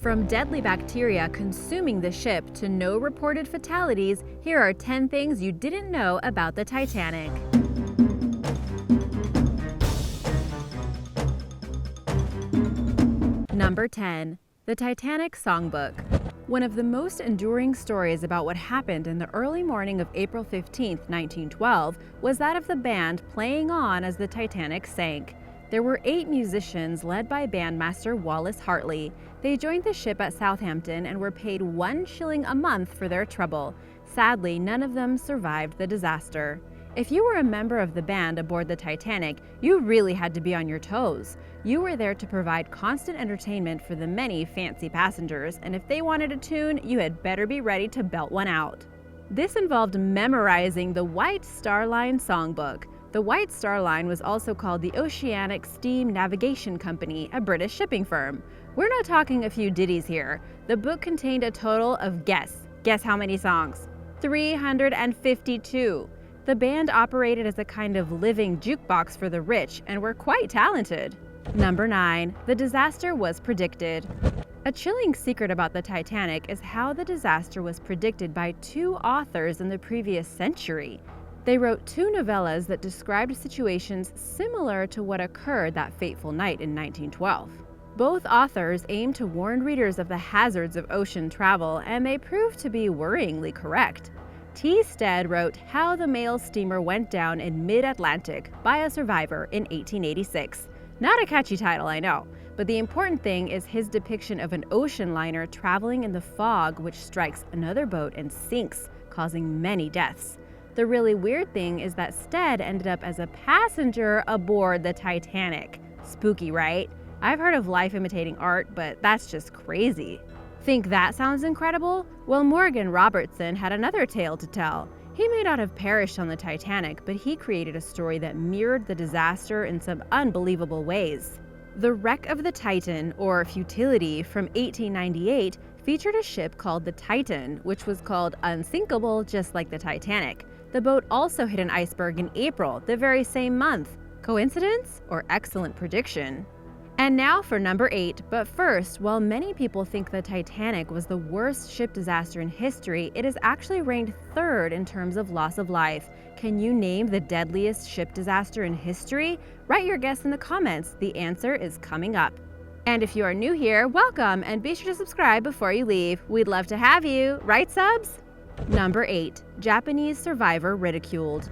From deadly bacteria consuming the ship to no reported fatalities, here are 10 things you didn't know about the Titanic. Number 10. The Titanic Songbook. One of the most enduring stories about what happened in the early morning of April 15, 1912, was that of the band playing on as the Titanic sank. There were 8 musicians led by bandmaster Wallace Hartley. They joined the ship at Southampton and were paid 1 shilling a month for their trouble. Sadly, none of them survived the disaster. If you were a member of the band aboard the Titanic, you really had to be on your toes. You were there to provide constant entertainment for the many fancy passengers, and if they wanted a tune, you had better be ready to belt one out. This involved memorizing the White Star Line Songbook. The White Star Line was also called the Oceanic Steam Navigation Company, a British shipping firm. We're not talking a few ditties here. The book contained a total of guess how many songs? 352. The band operated as a kind of living jukebox for the rich and were quite talented. Number 9. The disaster was predicted. A chilling secret about the Titanic is how the disaster was predicted by 2 authors in the previous century. They wrote 2 novellas that described situations similar to what occurred that fateful night in 1912. Both authors aimed to warn readers of the hazards of ocean travel, and they proved to be worryingly correct. T. Stead wrote How the Mail Steamer Went Down in Mid-Atlantic by a Survivor in 1886. Not a catchy title, I know, but the important thing is his depiction of an ocean liner traveling in the fog which strikes another boat and sinks, causing many deaths. The really weird thing is that Stead ended up as a passenger aboard the Titanic. Spooky, right? I've heard of life imitating art, but that's just crazy. Think that sounds incredible? Well, Morgan Robertson had another tale to tell. He may not have perished on the Titanic, but he created a story that mirrored the disaster in some unbelievable ways. The Wreck of the Titan, or Futility, from 1898, featured a ship called the Titan, which was called unsinkable just like the Titanic. The boat also hit an iceberg in April, the very same month. Coincidence or excellent prediction? And now for number 8, but first, while many people think the Titanic was the worst ship disaster in history, it is actually ranked 3rd in terms of loss of life. Can you name the deadliest ship disaster in history? Write your guess in the comments. The answer is coming up. And if you are new here, welcome, and be sure to subscribe before you leave. We'd love to have you. Right, subs? Number 8. Japanese survivor ridiculed.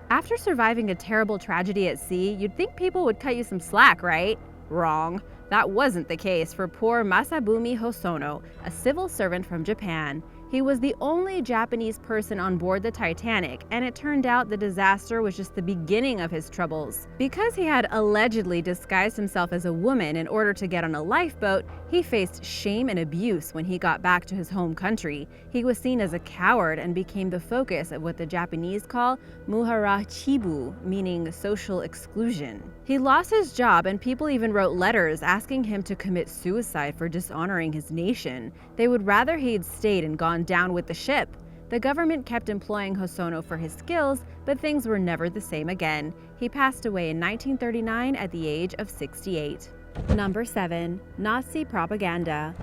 After surviving a terrible tragedy at sea, you'd think people would cut you some slack, right? Wrong. That wasn't the case for poor Masabumi Hosono, a civil servant from Japan. He was the only Japanese person on board the Titanic, and it turned out the disaster was just the beginning of his troubles. Because he had allegedly disguised himself as a woman in order to get on a lifeboat, he faced shame and abuse when he got back to his home country. He was seen as a coward and became the focus of what the Japanese call muharachibu, meaning social exclusion. He lost his job, and people even wrote letters asking him to commit suicide for dishonoring his nation. They would rather he'd stayed and gone down with the ship. The government kept employing Hosono for his skills, but things were never the same again. He passed away in 1939 at the age of 68. Number 7. Nazi propaganda.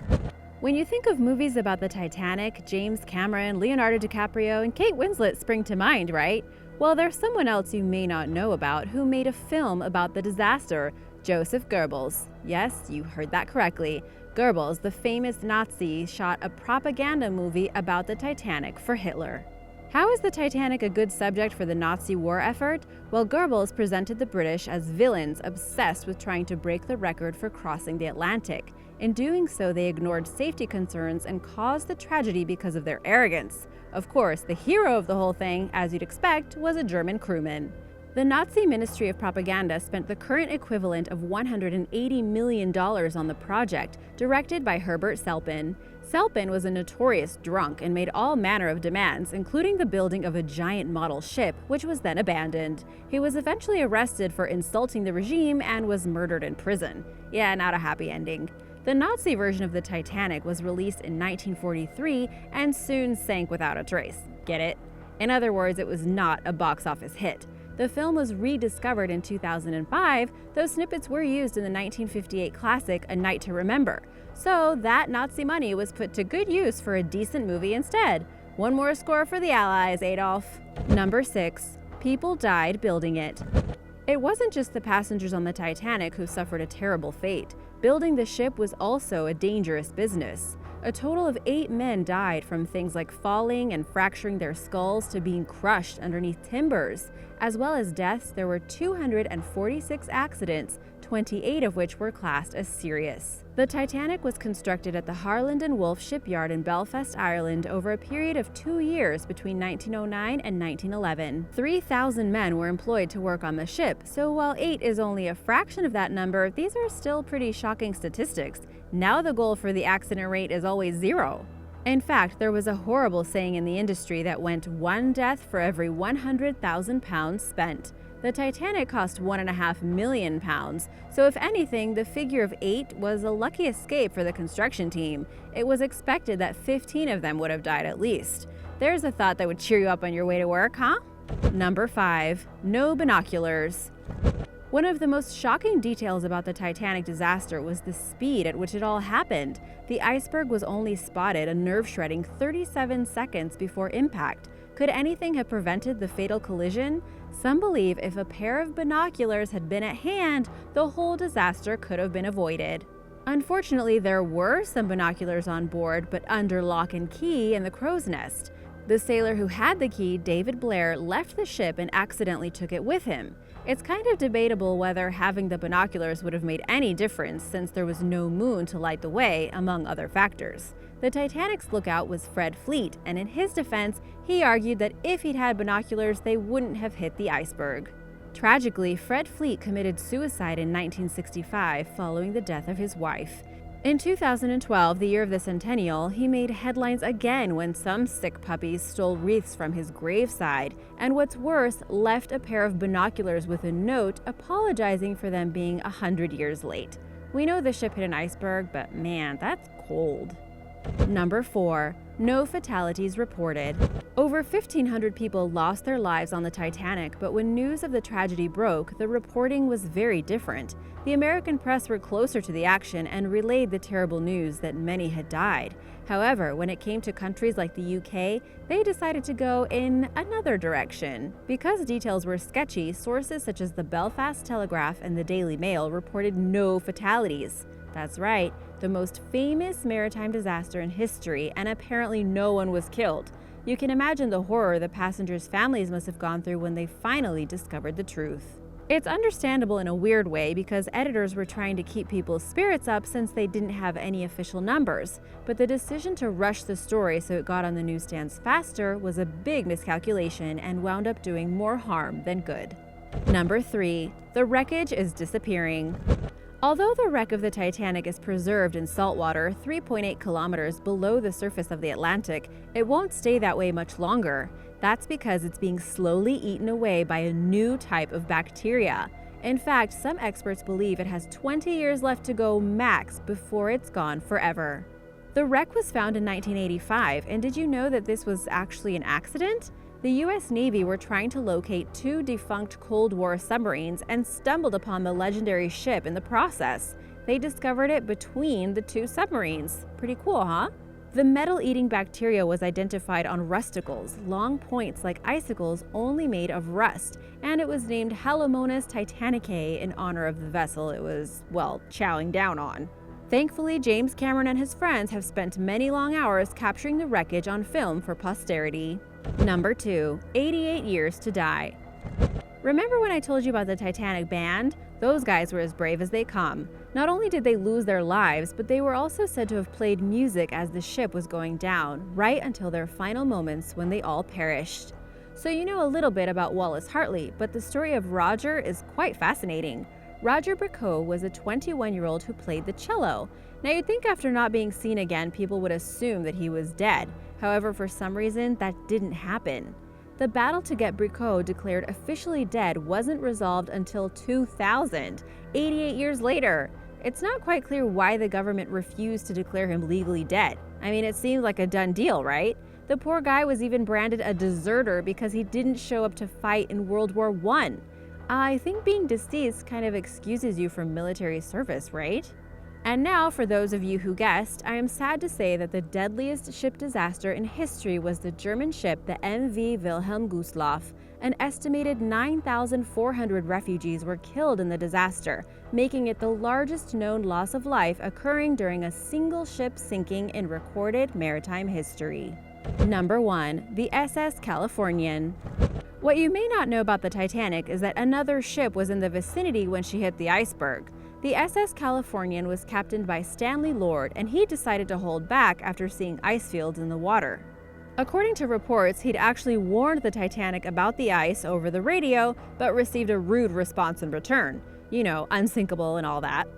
When you think of movies about the Titanic, James Cameron, Leonardo DiCaprio, and Kate Winslet spring to mind, right? Well, there's someone else you may not know about who made a film about the disaster, Joseph Goebbels. Yes, you heard that correctly. Goebbels, the famous Nazi, shot a propaganda movie about the Titanic for Hitler. How is the Titanic a good subject for the Nazi war effort? Well, Goebbels presented the British as villains obsessed with trying to break the record for crossing the Atlantic. In doing so, they ignored safety concerns and caused the tragedy because of their arrogance. Of course, the hero of the whole thing, as you'd expect, was a German crewman. The Nazi Ministry of Propaganda spent the current equivalent of $180 million on the project, directed by Herbert Selpin. Selpin was a notorious drunk and made all manner of demands, including the building of a giant model ship, which was then abandoned. He was eventually arrested for insulting the regime and was murdered in prison. Yeah, not a happy ending. The Nazi version of the Titanic was released in 1943 and soon sank without a trace. Get it? In other words, it was not a box office hit. The film was rediscovered in 2005, though snippets were used in the 1958 classic A Night to Remember. So that Nazi money was put to good use for a decent movie instead. One more score for the Allies, Adolf. Number 6. People died building it. It wasn't just the passengers on the Titanic who suffered a terrible fate. Building the ship was also a dangerous business. A total of 8 men died from things like falling and fracturing their skulls to being crushed underneath timbers. As well as deaths, there were 246 accidents, 28 of which were classed as serious. The Titanic was constructed at the Harland and Wolff shipyard in Belfast, Ireland over a period of 2 years between 1909 and 1911. 3,000 men were employed to work on the ship, so while 8 is only a fraction of that number, these are still pretty shocking statistics. Now the goal for the accident rate is always 0. In fact, there was a horrible saying in the industry that went 1 death for every 100,000 pounds spent. The Titanic cost £1.5 million, so if anything, the figure of 8 was a lucky escape for the construction team. It was expected that 15 of them would have died at least. There's a thought that would cheer you up on your way to work, huh? Number 5. No binoculars. One of the most shocking details about the Titanic disaster was the speed at which it all happened. The iceberg was only spotted a nerve-shredding 37 seconds before impact. Could anything have prevented the fatal collision? Some believe if a pair of binoculars had been at hand, the whole disaster could have been avoided. Unfortunately, there were some binoculars on board, but under lock and key in the crow's nest. The sailor who had the key, David Blair, left the ship and accidentally took it with him. It's kind of debatable whether having the binoculars would have made any difference since there was no moon to light the way, among other factors. The Titanic's lookout was Fred Fleet, and in his defense, he argued that if he'd had binoculars, they wouldn't have hit the iceberg. Tragically, Fred Fleet committed suicide in 1965 following the death of his wife. In 2012, the year of the centennial, he made headlines again when some sick puppies stole wreaths from his graveside, and what's worse, left a pair of binoculars with a note apologizing for them being 100 years late. We know the ship hit an iceberg, but man, that's cold. Number 4. No fatalities reported. Over 1,500 people lost their lives on the Titanic, but when news of the tragedy broke, the reporting was very different. The American press were closer to the action and relayed the terrible news that many had died. However, when it came to countries like the UK, they decided to go in another direction. Because details were sketchy, sources such as the Belfast Telegraph and the Daily Mail reported no fatalities. That's right, the most famous maritime disaster in history, and apparently no one was killed. You can imagine the horror the passengers' families must have gone through when they finally discovered the truth. It's understandable in a weird way because editors were trying to keep people's spirits up since they didn't have any official numbers, but the decision to rush the story so it got on the newsstands faster was a big miscalculation and wound up doing more harm than good. Number 3. The wreckage is disappearing. Although the wreck of the Titanic is preserved in saltwater 3.8 kilometers below the surface of the Atlantic, it won't stay that way much longer. That's because it's being slowly eaten away by a new type of bacteria. In fact, some experts believe it has 20 years left to go max before it's gone forever. The wreck was found in 1985, and did you know that this was actually an accident? The U.S. Navy were trying to locate 2 defunct Cold War submarines and stumbled upon the legendary ship in the process. They discovered it between the 2 submarines. Pretty cool, huh? The metal-eating bacteria was identified on rusticles, long points like icicles only made of rust, and it was named Halomonas titanicae in honor of the vessel it was, well, chowing down on. Thankfully, James Cameron and his friends have spent many long hours capturing the wreckage on film for posterity. Number 2. 88 years to die. Remember when I told you about the Titanic band? Those guys were as brave as they come. Not only did they lose their lives, but they were also said to have played music as the ship was going down, right until their final moments when they all perished. So you know a little bit about Wallace Hartley, but the story of Roger is quite fascinating. Roger Bricot was a 21-year-old who played the cello. Now you'd think after not being seen again, people would assume that he was dead. However, for some reason, that didn't happen. The battle to get Bricot declared officially dead wasn't resolved until 2000, 88 years later. It's not quite clear why the government refused to declare him legally dead. I mean, it seems like a done deal, right? The poor guy was even branded a deserter because he didn't show up to fight in World War I. I think being deceased kind of excuses you from military service, right? And now, for those of you who guessed, I am sad to say that the deadliest ship disaster in history was the German ship, the MV Wilhelm Gustloff. An estimated 9,400 refugees were killed in the disaster, making it the largest known loss of life occurring during a single ship sinking in recorded maritime history. Number 1. The SS Californian. What you may not know about the Titanic is that another ship was in the vicinity when she hit the iceberg. The SS Californian was captained by Stanley Lord, and he decided to hold back after seeing ice fields in the water. According to reports, he'd actually warned the Titanic about the ice over the radio, but received a rude response in return. You know, unsinkable and all that.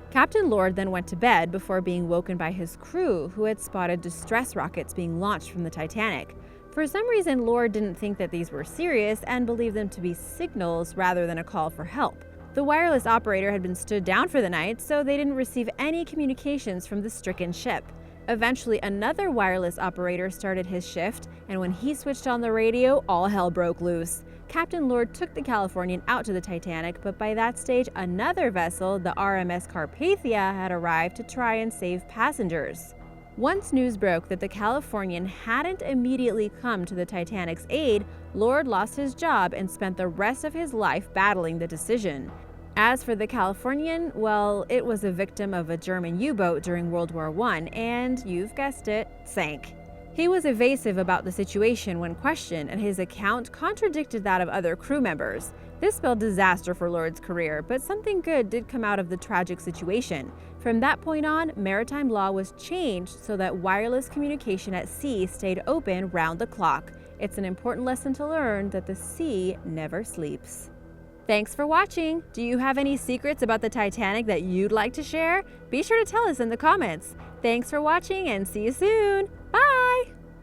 Captain Lord then went to bed before being woken by his crew, who had spotted distress rockets being launched from the Titanic. For some reason, Lord didn't think that these were serious and believed them to be signals rather than a call for help. The wireless operator had been stood down for the night, so they didn't receive any communications from the stricken ship. Eventually, another wireless operator started his shift, and when he switched on the radio, all hell broke loose. Captain Lord took the Californian out to the Titanic, but by that stage, another vessel, the RMS Carpathia, had arrived to try and save passengers. Once news broke that the Californian hadn't immediately come to the Titanic's aid, Lord lost his job and spent the rest of his life battling the decision. As for the Californian, well, it was a victim of a German U-boat during World War I, and you've guessed it, sank. He was evasive about the situation when questioned, and his account contradicted that of other crew members. This spelled disaster for Lord's career, but something good did come out of the tragic situation. From that point on, maritime law was changed so that wireless communication at sea stayed open round the clock. It's an important lesson to learn that the sea never sleeps. Thanks for watching! Do you have any secrets about the Titanic that you'd like to share? Be sure to tell us in the comments. Thanks for watching and see you soon!